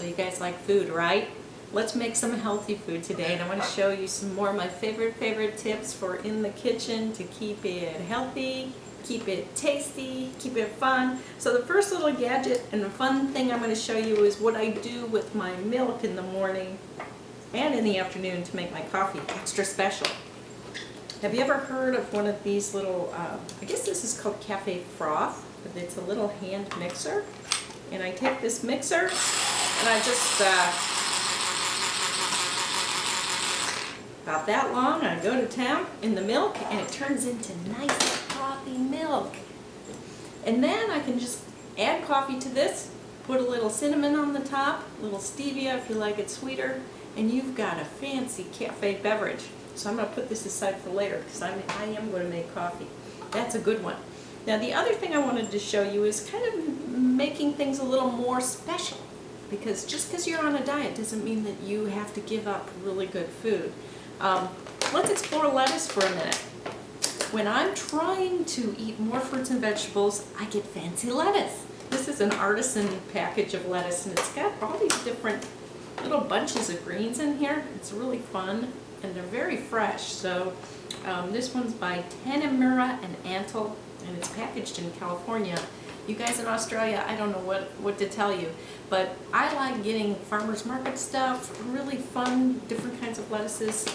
So you guys like food, right? Let's make some healthy food today, and I want to show you some more of my favorite tips for in the kitchen to keep it healthy, keep it tasty, keep it fun. So the first little gadget and the fun thing I'm going to show you is what I do with my milk in the morning and in the afternoon to make my coffee extra special. Have you ever heard of one of these little, I guess this is called cafe froth, but it's a little hand mixer. And I take this mixer and I just, about that long, I go to town in the milk and it turns into nice frothy milk. And then I can just add coffee to this, put a little cinnamon on the top, a little stevia if you like it sweeter, and you've got a fancy cafe beverage. So I'm going to put this aside for later because I am going to make coffee. That's a good one. Now the other thing I wanted to show you is kind of making things a little more special, because just because you're on a diet doesn't mean that you have to give up really good food. Let's explore lettuce for a minute. When I'm trying to eat more fruits and vegetables, I get fancy lettuce. This is an artisan package of lettuce, and it's got all these different little bunches of greens in here. It's really fun, and they're very fresh. So this one's by Tanamura and Antle, and it's packaged in California. You guys in Australia, I don't know what to tell you, but I like getting farmers market stuff, really fun, different kinds of lettuces.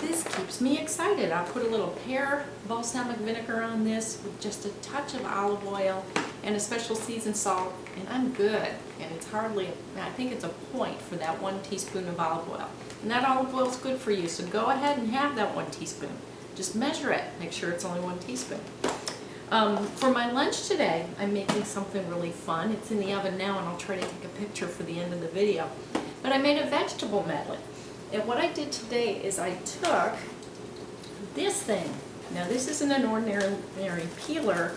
This keeps me excited. I'll put a little pear balsamic vinegar on this with just a touch of olive oil and a special seasoned salt, and I'm good. And it's hardly, I think it's a point for that 1 teaspoon of olive oil. And that olive oil is good for you, so go ahead and have that 1 teaspoon. Just measure it, make sure it's only 1 teaspoon. For my lunch today, I'm making something really fun. It's in the oven now, and I'll try to take a picture for the end of the video. But I made a vegetable medley. And what I did today is I took this thing. Now this isn't an ordinary peeler.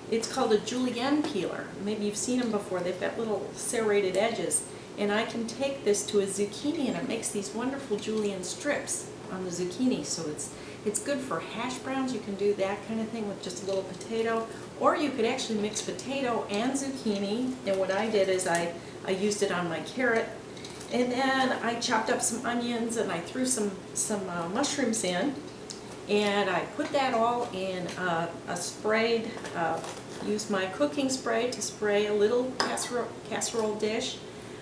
It's called a julienne peeler. Maybe you've seen them before. They've got little serrated edges. And I can take this to a zucchini, and it makes these wonderful julienne strips on the zucchini. So it's good for hash browns. You can do that kind of thing with just a little potato. Or you could actually mix potato and zucchini. And what I did is I used it on my carrot. And then I chopped up some onions, and I threw some mushrooms in. And I put that all in a sprayed, used my cooking spray to spray a little casserole dish.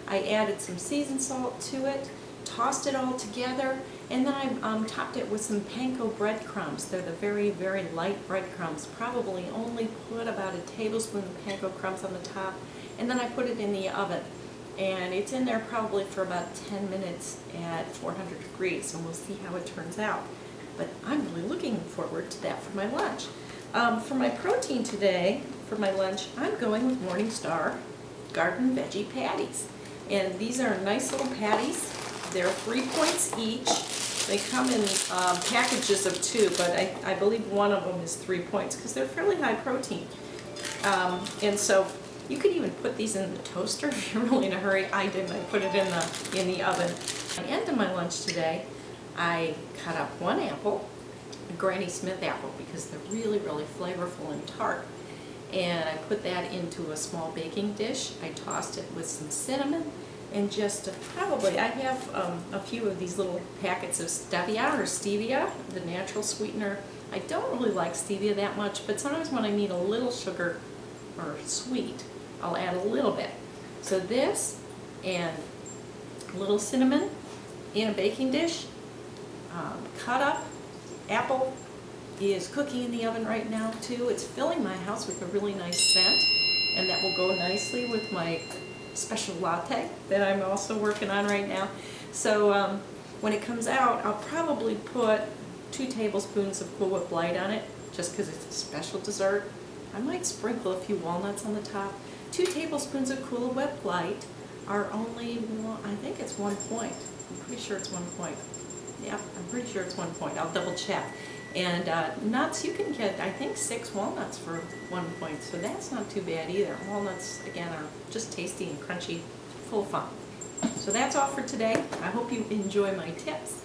I added some seasoned salt to it, tossed it all together, and then I topped it with some panko breadcrumbs. They're the very light breadcrumbs. Probably only put about a tablespoon of panko crumbs on the top, and then I put it in the oven. And it's in there probably for about 10 minutes at 400 degrees, and we'll see how it turns out. But I'm really looking forward to that for my lunch. For my protein today, for my lunch, I'm going with Morningstar Garden Veggie Patties. And these are nice little patties. They're 3 points each. They come in packages of 2, but I believe one of them is 3 points because they're fairly high protein. And so you could even put these in the toaster if you're really in a hurry. I didn't. I put it in the oven. At the end of my lunch today, I cut up 1 apple, a Granny Smith apple, because they're really flavorful and tart. And I put that into a small baking dish. I tossed it with some cinnamon and just probably, I have a few of these little packets of stevia, the natural sweetener. I don't really like stevia that much, but sometimes when I need a little sugar or sweet, I'll add a little bit. So this and a little cinnamon in a baking dish, cut up apple is cooking in the oven right now too. It's filling my house with a really nice scent, and that will go nicely with my special latte that I'm also working on right now. So when it comes out, I'll probably put 2 tablespoons of Cool Whip Light on it, just because it's a special dessert. I might sprinkle a few walnuts on the top. 2 tablespoons of Cool Whip Light are only, I think it's 1 point. I'm pretty sure it's 1 point. Yep, I'm pretty sure it's 1 point. I'll double check. And nuts, you can get, I think, 6 walnuts for 1 point, so that's not too bad either. Walnuts, again, are just tasty and crunchy, full of fun. So that's all for today. I hope you enjoy my tips.